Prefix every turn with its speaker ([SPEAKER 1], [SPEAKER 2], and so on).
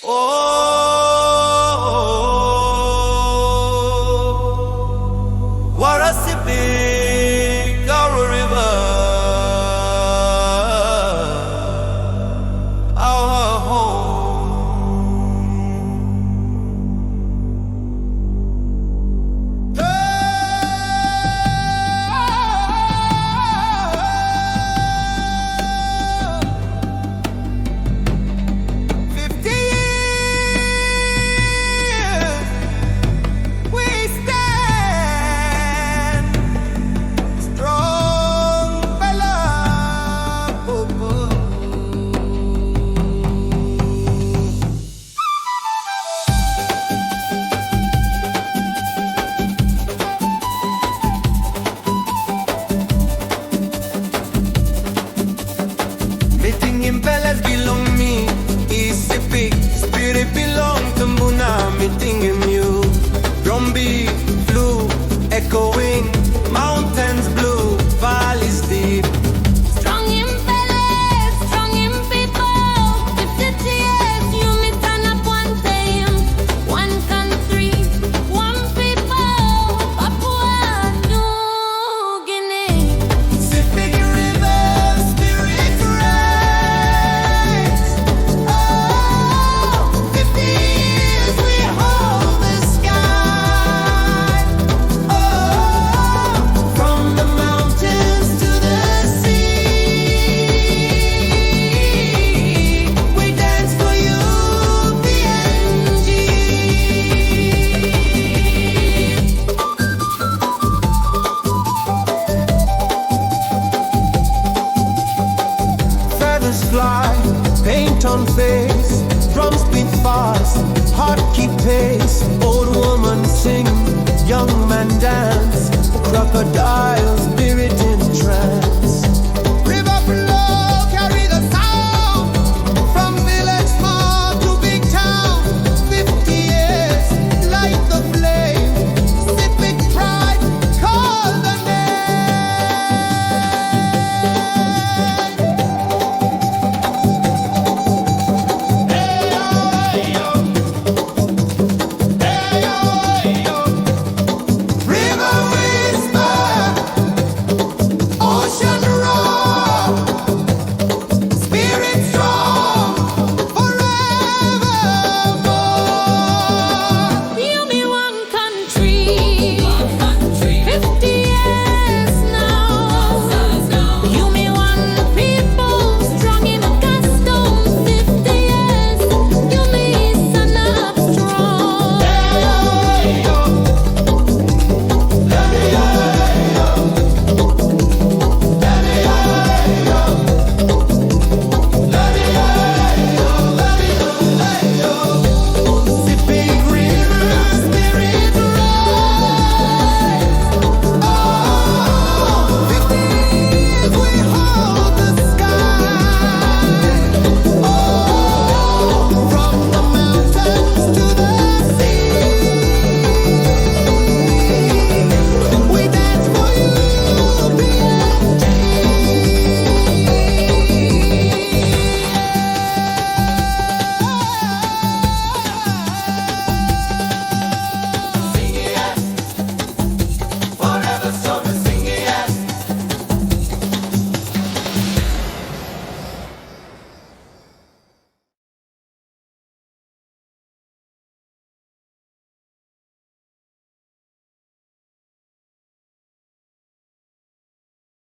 [SPEAKER 1] Oh, what a Sepik, our river, our home. Meeting in Palace belong me, is Sepik. Spirit belong to Mbuna, meeting in you. Drumbeat, blue, echoing, mountains blue, valleys deep.
[SPEAKER 2] Strong in Palace, strong in people. 50 years, you meet turn up one time. One country, one people. Papua, New Guinea.
[SPEAKER 1] Sepik river, spirit rise. Oh, 50 years we hold the sky. Oh, from the mountains to the sea, we dance for you, PNG. Feathers fly, paint on face, drums beat fast, heart keep pace. Old woman sing, young man dance, crocodiles